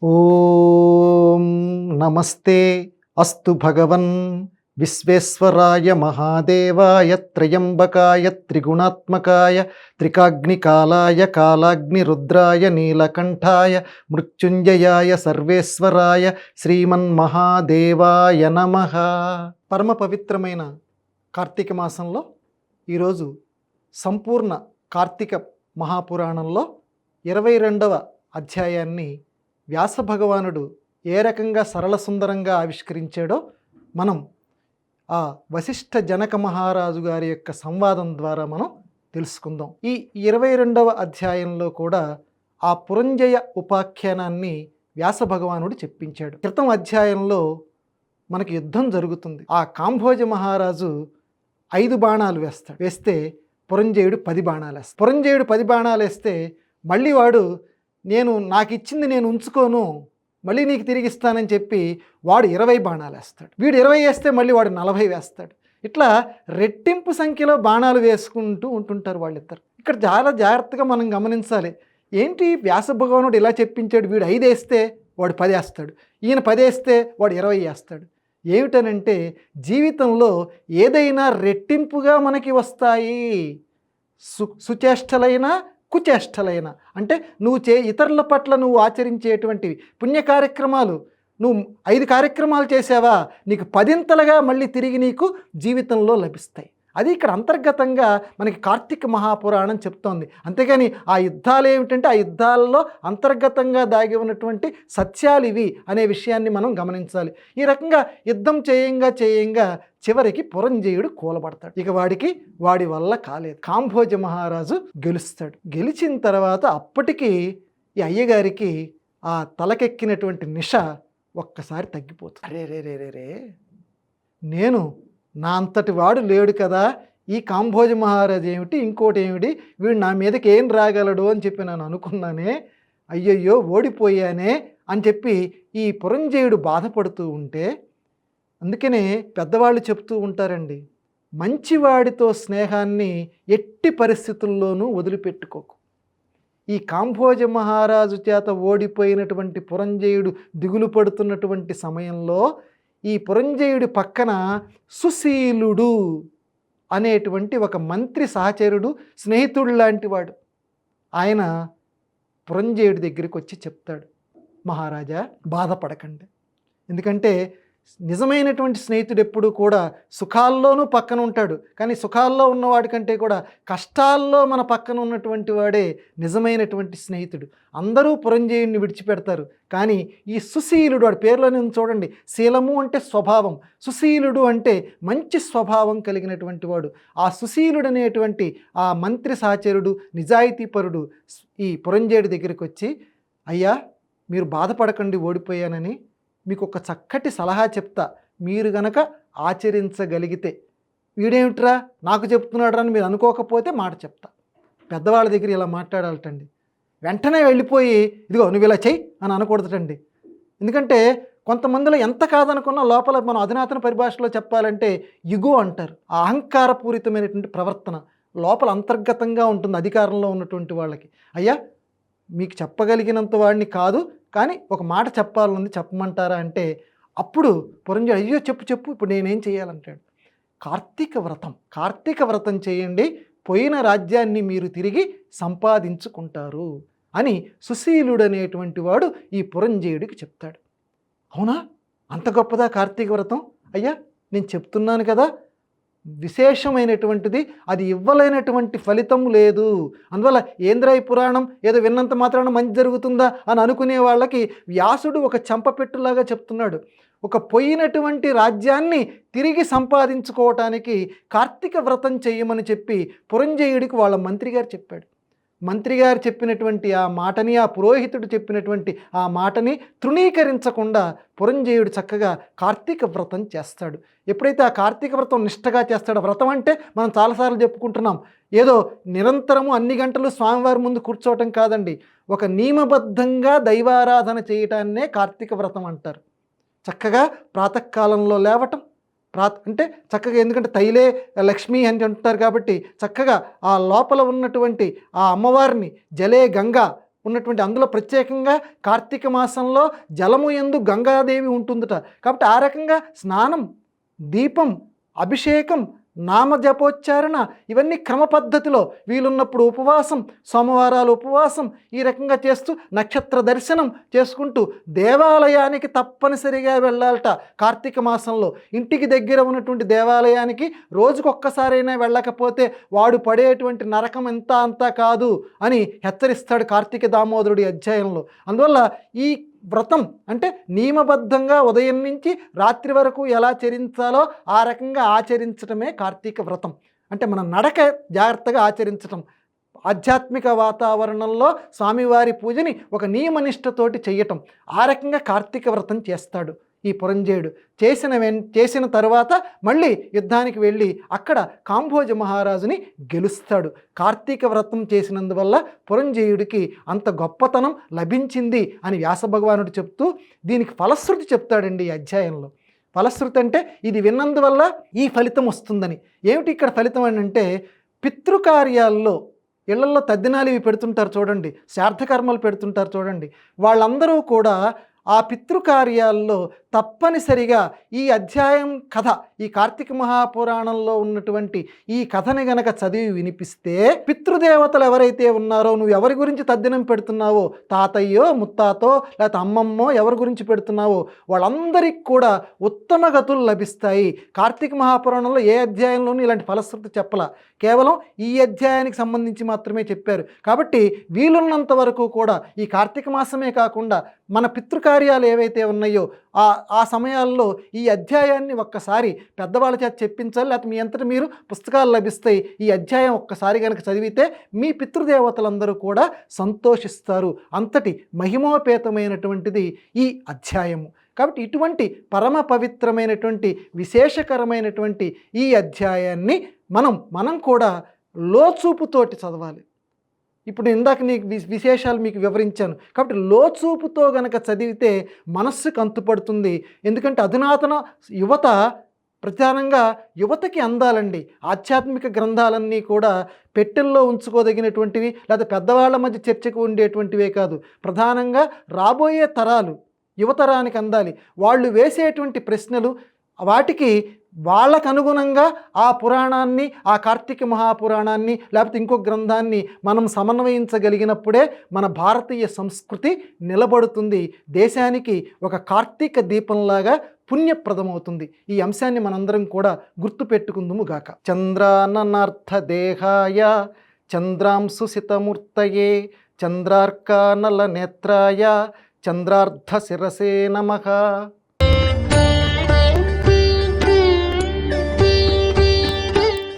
ఓం నమస్తే అస్తు భగవన్ విశ్వేశ్వరాయ మహాదేవాయ త్రయంబకాయ త్రిగుణాత్మకాయ త్రికాగ్నికాలాయ కాలాగ్నిరుద్రాయ నీలకంఠాయ మృత్యుంజయాయ సర్వేశ్వరాయ శ్రీమన్మహాదేవాయ నమః. పరమ పవిత్రమైన కార్తీక మాసంలో ఈరోజు సంపూర్ణ కార్తీక మహాపురాణంలో 22వ అధ్యాయాన్ని వ్యాస భగవానుడు ఏ రకంగా సరళ సుందరంగా ఆవిష్కరించాడో మనం ఆ వశిష్ఠ జనక మహారాజు గారి యొక్క సంవాదం ద్వారా మనం తెలుసుకుందాం. ఈ 22వ అధ్యాయంలో కూడా ఆ పురంజయ ఉపాఖ్యానాన్ని వ్యాస భగవానుడు చెప్పించాడు. క్రితం అధ్యాయంలో మనకి యుద్ధం జరుగుతుంది. ఆ కాంభోజ మహారాజు 5 బాణాలు వేస్తే పురంజయుడు 10 బాణాలు వేస్తాడు. పురంజయుడు 10 బాణాలు వేస్తే మళ్ళీ వాడు నాకు ఇచ్చింది నేను ఉంచుకోను, మళ్ళీ నీకు తిరిగి ఇస్తానని చెప్పి వాడు 20 బాణాలు వేస్తాడు. వీడు 20 వేస్తే మళ్ళీ వాడు 40 వేస్తాడు. ఇట్లా రెట్టింపు సంఖ్యలో బాణాలు వేసుకుంటూ ఉంటుంటారు వాళ్ళిద్దరు. ఇక్కడ చాలా జాగ్రత్తగా మనం గమనించాలి. ఏంటి వ్యాస భగవానుడు ఇలా చెప్పించాడు, వీడు 5 వేస్తే వాడు 10 వేస్తాడు, ఈయన 10 వేస్తే వాడు 20 వేస్తాడు. ఏమిటనంటే జీవితంలో ఏదైనా రెట్టింపుగా మనకి వస్తాయి. సుచేష్టలైన కుచేష్టలైన అంటే నువ్వు ఇతరుల పట్ల నువ్వు ఆచరించేటువంటివి పుణ్య కార్యక్రమాలు, నువ్వు 5 కార్యక్రమాలు చేసావా నీకు 10ంతలుగా మళ్ళీ తిరిగి నీకు జీవితంలో లభిస్తాయి. అది ఇక్కడ అంతర్గతంగా మనకి కార్తీక మహాపురాణం చెప్తోంది. అంతేగాని ఆ యుద్ధాలు ఏమిటంటే ఆ యుద్ధాలలో అంతర్గతంగా దాగి ఉన్నటువంటి సత్యాలు ఇవి అనే విషయాన్ని మనం గమనించాలి. ఈ రకంగా యుద్ధం చేయంగా చివరికి పురంజయుడు కూలబడతాడు. ఇక వాడి వల్ల కాలేదు. కాంభోజ మహారాజు గెలుస్తాడు. గెలిచిన తర్వాత అప్పటికి ఈ అయ్యగారికి ఆ తలకెక్కినటువంటి నిష ఒక్కసారి తగ్గిపోతుంది. రే నేను నా అంతటి వాడు లేడు కదా, ఈ కాంభోజ మహారాజు ఏమిటి, ఇంకోటి ఏమిటి, వీడు నా మీదకి ఏం రాగలడు అని చెప్పి నేను అనుకున్నానే, అయ్యయ్యో ఓడిపోయానే అని చెప్పి ఈ పురంజయుడు బాధపడుతూ ఉంటే, అందుకనే పెద్దవాళ్ళు చెప్తూ ఉంటారండి, మంచివాడితో స్నేహాన్ని ఎట్టి పరిస్థితుల్లోనూ వదిలిపెట్టుకోకు. ఈ కాంభోజ మహారాజు చేత ఓడిపోయినటువంటి పురంజయుడు దిగులు పడుతున్నటువంటి సమయంలో ఈ పురంజయుడి పక్కన సుశీలుడు అనేటువంటి ఒక మంత్రి సహచరుడు, స్నేహితుడు లాంటి వాడు, ఆయన పురంజయుడి దగ్గరికి వచ్చి చెప్తాడు, మహారాజా బాధపడకండి. ఎందుకంటే నిజమైనటువంటి స్నేహితుడు ఎప్పుడు కూడా సుఖాల్లోనూ పక్కన ఉంటాడు, కానీ సుఖాల్లో ఉన్నవాడి కంటే కూడా కష్టాల్లో మన పక్కన ఉన్నటువంటి వాడే నిజమైనటువంటి స్నేహితుడు. అందరూ పురంజయుడిని విడిచిపెడతారు, కానీ ఈ సుశీలుడు, వాడి పేర్లోనే చూడండి, శీలము అంటే స్వభావం, సుశీలుడు అంటే మంచి స్వభావం కలిగినటువంటి వాడు. ఆ సుశీలుడు అనేటువంటి ఆ మంత్రి సహచరుడు, నిజాయితీపరుడు ఈ పురంజయుడి దగ్గరికి వచ్చి, అయ్యా మీరు బాధపడకండి ఓడిపోయానని, మీకు ఒక చక్కటి సలహా చెప్తా, మీరు గనక ఆచరించగలిగితే, వీడేమిట్రా నాకు చెప్తున్నాడు అని మీరు అనుకోకపోతే మాట చెప్తా. పెద్దవాళ్ళ దగ్గర ఇలా మాట్లాడాలటండి. వెంటనే వెళ్ళిపోయి ఇదిగో నువ్వు ఇలా చెయ్యి అని అనకూడదటండి. ఎందుకంటే కొంతమందిలో ఎంత కాదనుకున్నా లోపల మనం అధునాతన పరిభాషలో చెప్పాలంటే ఇగో అంటారు. ఆ అహంకారపూరితమైనటువంటి ప్రవర్తన లోపల అంతర్గతంగా ఉంటుంది అధికారంలో ఉన్నటువంటి వాళ్ళకి. అయ్యా మీకు చెప్పగలిగినంత వాడిని కాదు, కానీ ఒక మాట చెప్పాలనుంది, చెప్పమంటారా అంటే అప్పుడు పురంజయుడు అయ్యో చెప్పు ఇప్పుడు నేనేం చేయాలంటాడు. కార్తీక వ్రతం చేయండి, పోయిన రాజ్యాన్ని మీరు తిరిగి సంపాదించుకుంటారు అని సుశీలుడు అనేటువంటి వాడు ఈ పురంజయుడికి చెప్తాడు. అవునా, అంత గొప్పదా కార్తీక వ్రతం? అయ్యా నేను చెప్తున్నాను కదా, విశేషమైనటువంటిది, అది ఇవ్వలేనటువంటి ఫలితం లేదు. అందువల్ల ఏంద్రాయి పురాణం ఏదో విన్నంత మాత్రాన మంచి జరుగుతుందా అని అనుకునే వాళ్ళకి వ్యాసుడు ఒక చెంపపెట్టులాగా చెప్తున్నాడు. ఒక పోయినటువంటి రాజ్యాన్ని తిరిగి సంపాదించుకోవటానికి కార్తీక వ్రతం చేయమని చెప్పి పురంజయుడికి వాళ్ళ మంత్రి గారు చెప్పాడు. మంత్రి గారు చెప్పినటువంటి ఆ మాటని, ఆ పురోహితుడు చెప్పినటువంటి ఆ మాటని తృణీకరించకుండా పురంజయుడు చక్కగా కార్తీక వ్రతం చేస్తాడు. ఎప్పుడైతే ఆ కార్తీక వ్రతం నిష్టగా చేస్తాడో, వ్రతం అంటే మనం చాలాసార్లు చెప్పుకుంటున్నాం, ఏదో నిరంతరము అన్ని గంటలు స్వామివారి ముందు కూర్చోవటం కాదండి, ఒక నియమబద్ధంగా దైవారాధన చేయటాన్నే కార్తీక వ్రతం అంటారు. చక్కగా ప్రాతకాలంలో లేవటం, అంటే చక్కగా, ఎందుకంటే తైలే లక్ష్మి అని అంటారు కాబట్టి చక్కగా ఆ లోపల ఉన్నటువంటి ఆ అమ్మవారిని జలే గంగా ఉన్నటువంటి అందులో ప్రత్యేకంగా కార్తీక మాసంలో జలము యందు గంగాదేవి ఉంటుందట. కాబట్టి ఆ రకంగా స్నానం, దీపం, అభిషేకం, నామజపోచ్చారణ ఇవన్నీ క్రమ పద్ధతిలో వీలున్నప్పుడు ఉపవాసం, సోమవారాలు ఉపవాసం ఈ రకంగా చేస్తూ నక్షత్ర దర్శనం చేసుకుంటూ దేవాలయానికి తప్పనిసరిగా వెళ్ళాలట. కార్తీక మాసంలో ఇంటికి దగ్గర ఉన్నటువంటి దేవాలయానికి రోజుకొక్కసారైనా వెళ్ళకపోతే వాడు పడేటువంటి నరకం ఎంత అంతా కాదు అని హెచ్చరిస్తాడు కార్తీక దామోదరుడి అధ్యాయంలో. అందువల్ల ఈ వ్రతం అంటే నియమబద్ధంగా ఉదయం నుంచి రాత్రి వరకు ఎలా చరించాలో ఆ రకంగా ఆచరించడమే కార్తీక వ్రతం. అంటే మన నడక జాగ్రత్తగా ఆచరించటం, ఆధ్యాత్మిక వాతావరణంలో స్వామివారి పూజని ఒక నియమనిష్టతోటి చెయ్యటం, ఆ రకంగా కార్తీక వ్రతం చేస్తాడు ఈ పురంజేయుడు. చేసిన తర్వాత మళ్ళీ యుద్ధానికి వెళ్ళి అక్కడ కాంభోజ మహారాజుని గెలుస్తాడు. కార్తీక వ్రతం చేసినందువల్ల పురంజేయుడికి అంత గొప్పతనం లభించింది అని వ్యాస భగవానుడు చెప్తూ దీనికి ఫలశ్రుతి చెప్తాడండి ఈ అధ్యాయంలో. ఫలశ్రుతి అంటే ఇది విన్నందువల్ల ఈ ఫలితం వస్తుందని. ఏమిటి ఇక్కడ ఫలితం అని అంటే, పితృకార్యాల్లో ఇళ్లలో తద్దినాలు ఇవి పెడుతుంటారు చూడండి, శ్రాద్ధకర్మలు పెడుతుంటారు చూడండి, వాళ్ళందరూ కూడా ఆ పితృకార్యాల్లో తప్పనిసరిగా ఈ అధ్యాయం కథ, ఈ కార్తీక మహాపురాణంలో ఉన్నటువంటి ఈ కథని గనక చదివి వినిపిస్తే పితృదేవతలు ఎవరైతే ఉన్నారో, నువ్వు ఎవరి గురించి తద్దినం పెడుతున్నావో, తాతయ్యో ముత్తాతో లేకపోతే అమ్మమ్మో ఎవరి గురించి పెడుతున్నావో వాళ్ళందరికీ కూడా ఉత్తమ గతులు లభిస్తాయి. కార్తీక మహాపురాణంలో ఏ అధ్యాయంలోనూ ఇలాంటి ఫలశ్రుతి చెప్పలా, కేవలం ఈ అధ్యాయానికి సంబంధించి మాత్రమే చెప్పారు. కాబట్టి వీలున్నంత వరకు కూడా ఈ కార్తీక మాసమే కాకుండా మన పితృకార్యాలు ఏవైతే ఉన్నాయో ఆ సమయాల్లో ఈ అధ్యాయాన్ని ఒక్కసారి పెద్దవాళ్ళ చేత చెప్పించాలి, లేకపోతే మీ అంతటా మీరు పుస్తకాలు లభిస్తాయి. ఈ అధ్యాయం ఒక్కసారి కనుక చదివితే మీ పితృదేవతలందరూ కూడా సంతోషిస్తారు. అంతటి మహిమోపేతమైనటువంటిది ఈ అధ్యాయము. కాబట్టి ఇటువంటి పరమ పవిత్రమైనటువంటి విశేషకరమైనటువంటి ఈ అధ్యాయాన్ని మనం కూడా లోచూపుతోటి చదవాలి. ఇప్పుడు ఇందాక నీకు విశేషాలు మీకు వివరించాను. కాబట్టి లోచూపుతో గనక చదివితే మనస్సుకు అంతుపడుతుంది. ఎందుకంటే అధునాతన యువత ప్రధానంగా యువతకి అందాలండి. ఆధ్యాత్మిక గ్రంథాలన్నీ కూడా పెట్టెల్లో ఉంచుకోదగినటువంటివి లేదా పెద్దవాళ్ళ మధ్య చర్చకు ఉండేటువంటివే కాదు, ప్రధానంగా రాబోయే తరాలు యువతరానికి అందాలి. వాళ్ళు వేసేటువంటి ప్రశ్నలు వాటికి వాళ్ళకు అనుగుణంగా ఆ పురాణాన్ని, ఆ కార్తీక మహాపురాణాన్ని లేకపోతే ఇంకో గ్రంథాన్ని మనం సమన్వయించగలిగినప్పుడే మన భారతీయ సంస్కృతి నిలబడుతుంది, దేశానికి ఒక కార్తీక దీపంలాగా పుణ్యప్రదమవుతుంది. ఈ అంశాన్ని మనందరం కూడా గుర్తుపెట్టుకుందుము గాక. చంద్రాననార్థ దేహాయ చంద్రాంశు సితమూర్తయే చంద్రార్కానల నేత్రాయ చంద్రార్ధ శిరసే నమః.